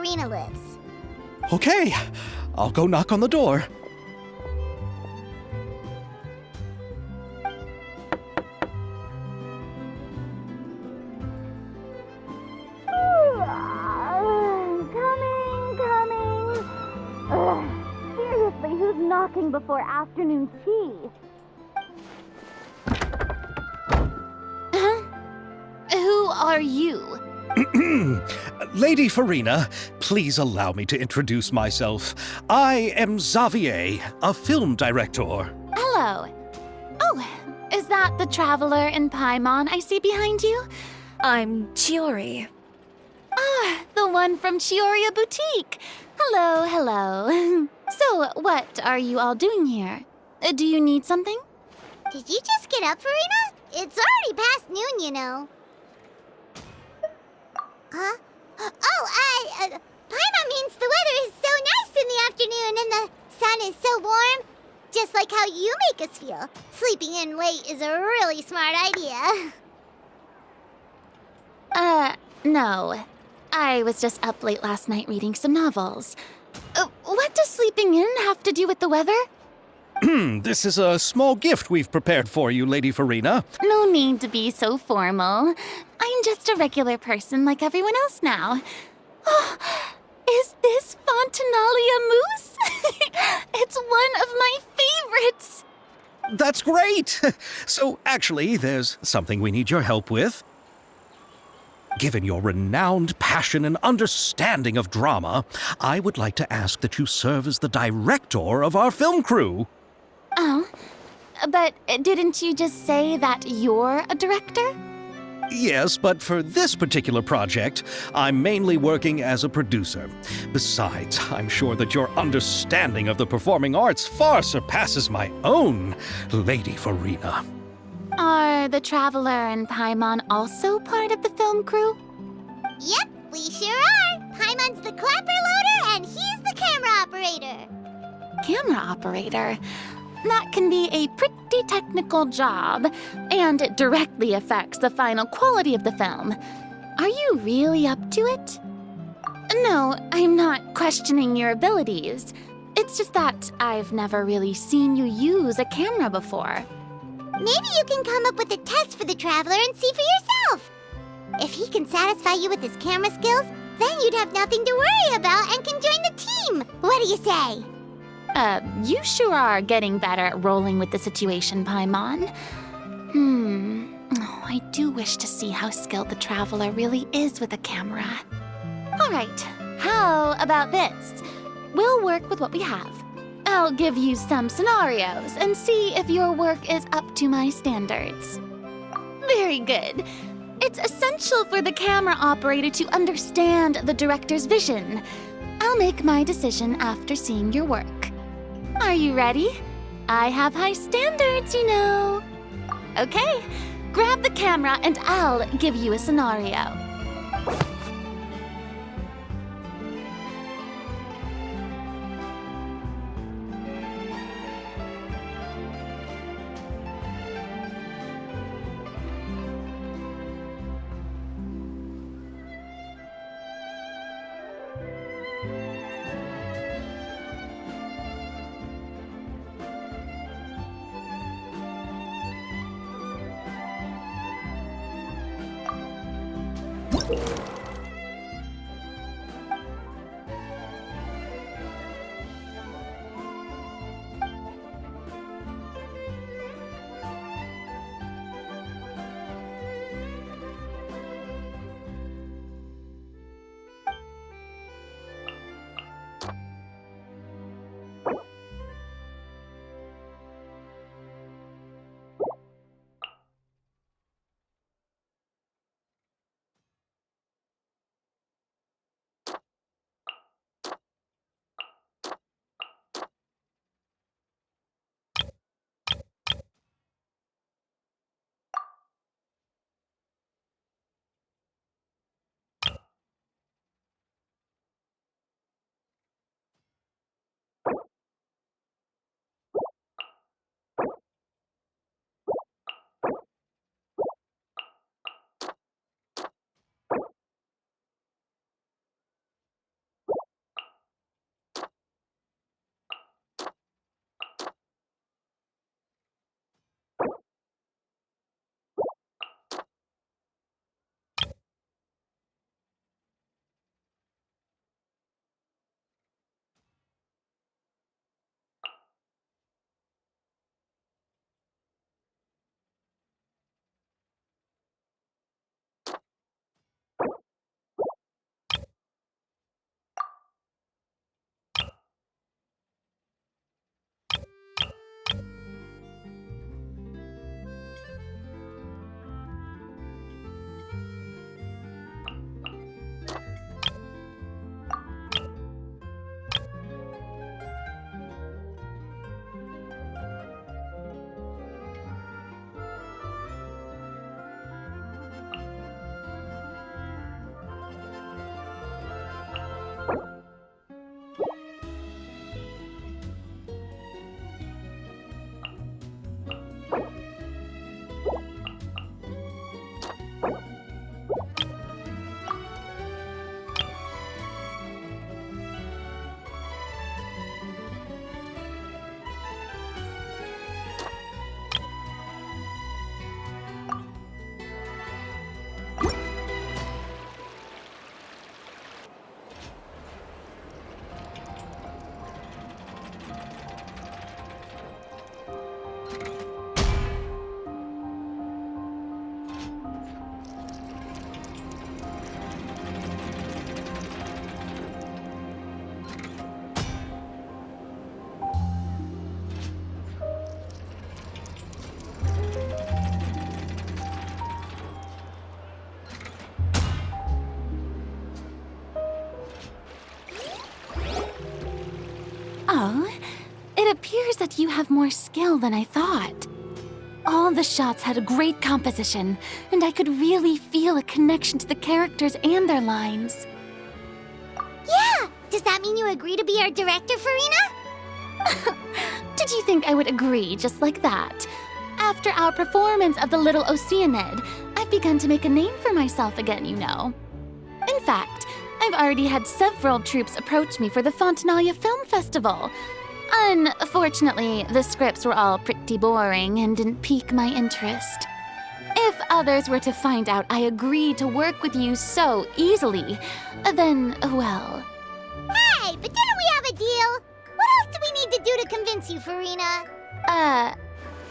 Farina lives. Okay, I'll go knock on the door. Coming. Ugh, seriously, who's knocking before afternoon tea? Who are you? Lady Farina, please allow me to introduce myself. I am Xavier, a film director. Hello. Oh, is that the traveler in Paimon I see behind you? I'm Chiori. Ah, the one from Chioria Boutique. Hello. So, what are you all doing here? Do you need something? Did you just get up, Farina? It's already past noon, you know. Huh? Paimon means the weather is so nice in the afternoon and the sun is so warm. Just like how you make us feel. Sleeping in late is a really smart idea. No. I was just up late last night reading some novels. What does sleeping in have to do with the weather? This is a small gift we've prepared for you, Lady Farina. No need to be so formal. I'm just a regular person like everyone else now. Oh, is this Fontinalia mousse? It's one of my favorites. That's great! So, actually, there's something we need your help with. Given your renowned passion and understanding of drama, I would like to ask that you serve as the director of our film crew. Oh, but didn't you just say that you're a director? Yes, but for this particular project, I'm mainly working as a producer. Besides, I'm sure that your understanding of the performing arts far surpasses my own, Lady Farina. Are the Traveler and Paimon also part of the film crew? Yep, we sure are. Paimon's the clapper loader and he's the camera operator. Camera operator? That can be a pretty technical job, and it directly affects the final quality of the film. Are you really up to it? No, I'm not questioning your abilities. It's just that I've never really seen you use a camera before. Maybe you can come up with a test for the Traveler and see for yourself. If he can satisfy you with his camera skills, then you'd have nothing to worry about and can join the team. What do you say? You sure are getting better at rolling with the situation, Paimon. Oh, I do wish to see how skilled the Traveler really is with a camera. All right, how about this? We'll work with what we have. I'll give you some scenarios and see if your work is up to my standards. Very good. It's essential for the camera operator to understand the director's vision. I'll make my decision after seeing your work. Are you ready? I have high standards, you know. Okay, grab the camera and I'll give you a scenario. Oh, it appears that you have more skill than I thought. All the shots had a great composition, and I could really feel a connection to the characters and their lines. Yeah! Does that mean you agree to be our director, Farina? Did you think I would agree just like that? After our performance of The Little Oceanid, I've begun to make a name for myself again, you know. In fact, I've already had several troops approach me for the Fontanalia Film Festival. Unfortunately, the scripts were all pretty boring and didn't pique my interest. If others were to find out I agreed to work with you so easily, then, well... Hey, but didn't we have a deal? What else do we need to do to convince you, Farina?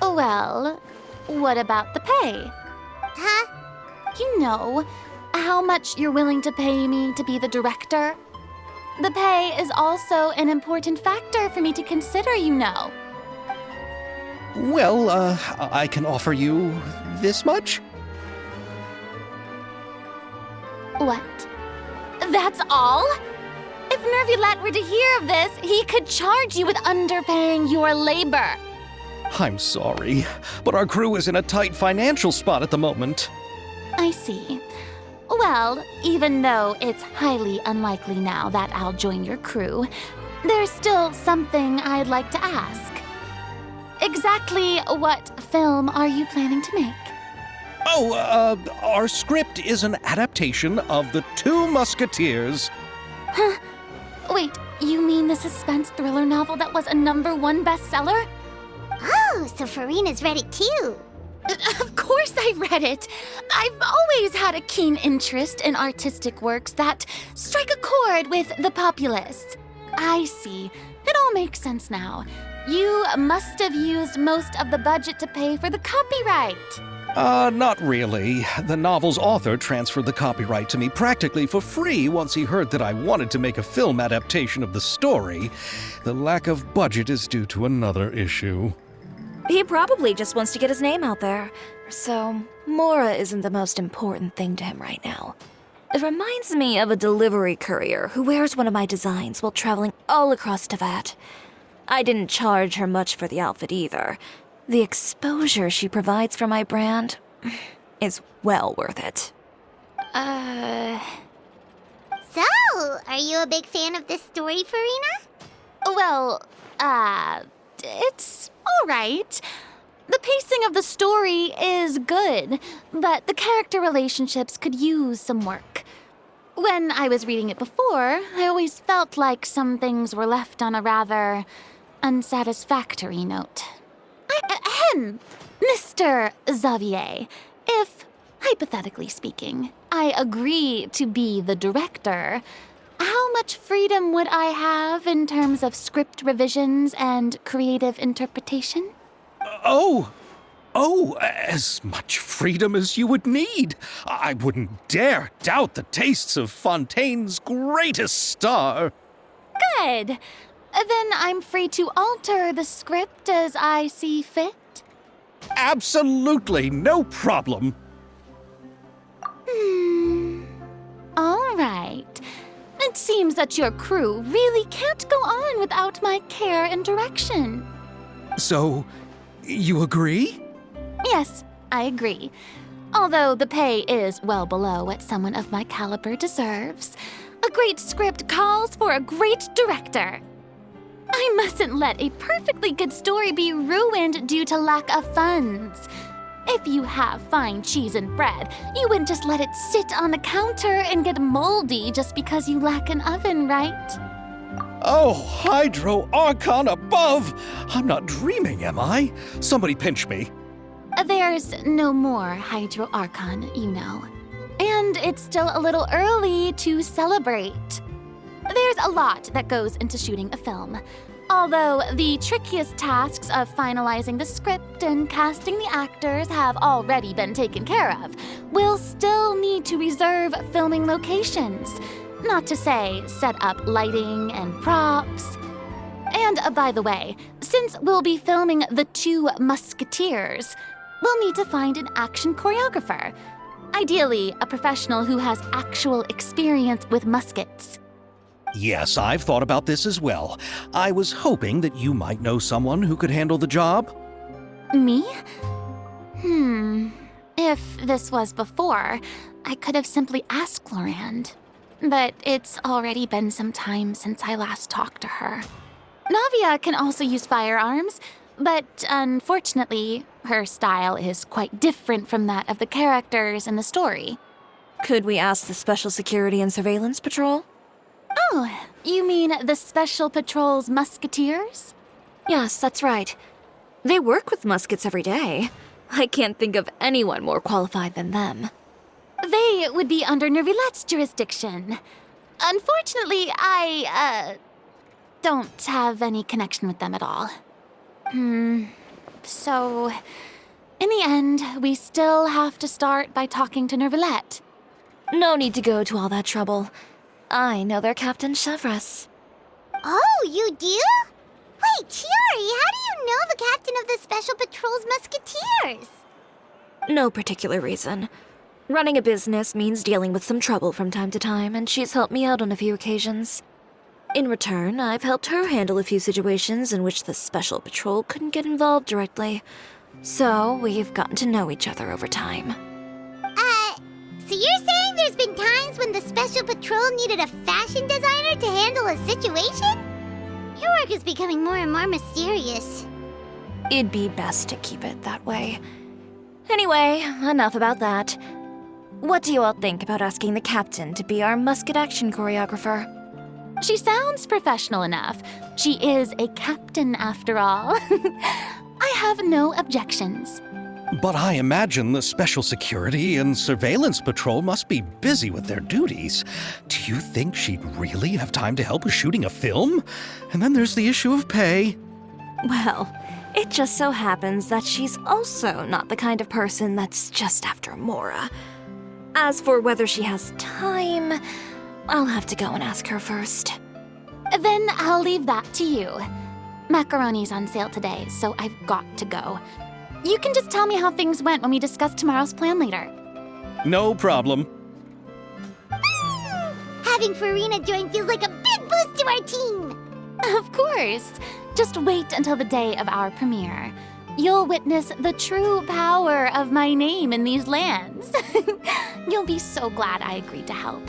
Well, what about the pay? Huh? You know, how much you're willing to pay me to be the director? The pay is also an important factor for me to consider, you know. Well, I can offer you this much? What? That's all? If Nervulet were to hear of this, he could charge you with underpaying your labor. I'm sorry, but our crew is in a tight financial spot at the moment. I see. Well, even though it's highly unlikely now that I'll join your crew, there's still something I'd like to ask. Exactly what film are you planning to make? Oh, our script is an adaptation of The Two Musketeers. Huh? Wait, you mean the suspense thriller novel that was a #1 bestseller? Oh, so Farina's read it too. Of course I read it. I've always had a keen interest in artistic works that strike a chord with the populace. I see. It all makes sense now. You must have used most of the budget to pay for the copyright. Not really. The novel's author transferred the copyright to me practically for free once he heard that I wanted to make a film adaptation of the story. The lack of budget is due to another issue. He probably just wants to get his name out there. So, Mora isn't the most important thing to him right now. It reminds me of a delivery courier who wears one of my designs while traveling all across Teyvat. I didn't charge her much for the outfit either. The exposure she provides for my brand is well worth it. So, are you a big fan of this story, Farina? Well, it's all right. The pacing of the story is good, but the character relationships could use some work. When I was reading it before, I always felt like some things were left on a rather unsatisfactory note. Mr. Xavier, if, hypothetically speaking, I agree to be the director, how much freedom would I have in terms of script revisions and creative interpretation? Oh, as much freedom as you would need. I wouldn't dare doubt the tastes of Fontaine's greatest star. Good. Then I'm free to alter the script as I see fit. Absolutely, no problem. All right. It seems that your crew really can't go on without my care and direction. So, you agree? Yes, I agree. Although the pay is well below what someone of my caliber deserves, a great script calls for a great director. I mustn't let a perfectly good story be ruined due to lack of funds. If you have fine cheese and bread, you wouldn't just let it sit on the counter and get moldy just because you lack an oven, right? Oh, Hydro Archon above! I'm not dreaming, am I? Somebody pinch me. There's no more Hydro Archon, you know. And it's still a little early to celebrate. There's a lot that goes into shooting a film. Although the trickiest tasks of finalizing the script and casting the actors have already been taken care of, we'll still need to reserve filming locations. Not to say set up lighting and props. And by the way, since we'll be filming The Two Musketeers, we'll need to find an action choreographer. Ideally, a professional who has actual experience with muskets. Yes, I've thought about this as well. I was hoping that you might know someone who could handle the job. Me? If this was before, I could have simply asked Glorand. But it's already been some time since I last talked to her. Navia can also use firearms, but unfortunately, her style is quite different from that of the characters in the story. Could we ask the Special Security and Surveillance Patrol? Oh, you mean the Special Patrol's musketeers? Yes, that's right. They work with muskets every day. I can't think of anyone more qualified than them. They would be under Nervilette's jurisdiction. Unfortunately, I don't have any connection with them at all. So, in the end, we still have to start by talking to Nervilette. No need to go to all that trouble. I know their Captain Chevres. Oh, you do? Wait, Chiori, how do you know the captain of the Special Patrol's musketeers? No particular reason. Running a business means dealing with some trouble from time to time, and she's helped me out on a few occasions. In return, I've helped her handle a few situations in which the Special Patrol couldn't get involved directly. So, we've gotten to know each other over time. So you're saying there's been times when the Special Patrol needed a fashion designer to handle a situation? Your work is becoming more and more mysterious. It'd be best to keep it that way. Anyway, enough about that. What do you all think about asking the captain to be our musket action choreographer? She sounds professional enough. She is a captain, after all. I have no objections. But I imagine the Special Security and Surveillance Patrol must be busy with their duties. Do you think she'd really have time to help with shooting a film? And then there's the issue of pay. Well, it just so happens that she's also not the kind of person that's just after Mora. As for whether she has time, I'll have to go and ask her first. Then I'll leave that to you. Macaroni's on sale today, so I've got to go. You can just tell me how things went when we discuss tomorrow's plan later. No problem. Having Farina join feels like a big boost to our team. Of course. Just wait until the day of our premiere. You'll witness the true power of my name in these lands. You'll be so glad I agreed to help.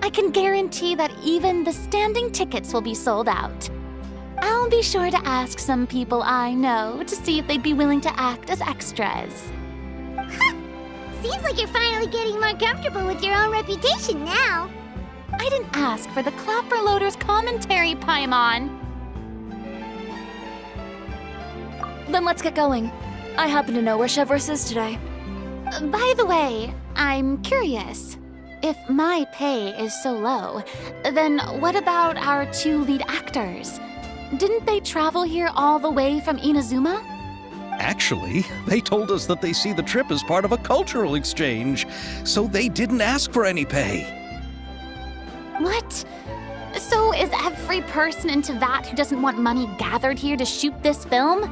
I can guarantee that even the standing tickets will be sold out. I'll be sure to ask some people I know to see if they'd be willing to act as extras. Seems like you're finally getting more comfortable with your own reputation now. I didn't ask for the Clapper Loader's commentary, Paimon. Then let's get going. I happen to know where Chevres is today. By the way, I'm curious. If my pay is so low, then what about our two lead actors? Didn't they travel here all the way from Inazuma? Actually, they told us that they see the trip as part of a cultural exchange, so they didn't ask for any pay. What? So is every person in Teyvat who doesn't want money gathered here to shoot this film?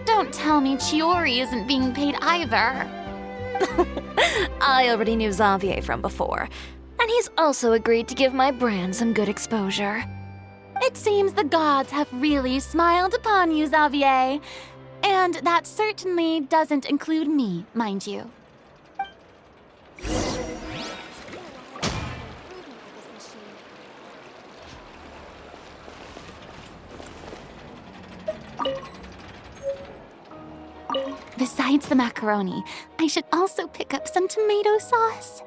Don't tell me Chiori isn't being paid either. I already knew Xavier from before, and he's also agreed to give my brand some good exposure. It seems the gods have really smiled upon you, Xavier. And that certainly doesn't include me, mind you. Besides the macaroni, I should also pick up some tomato sauce.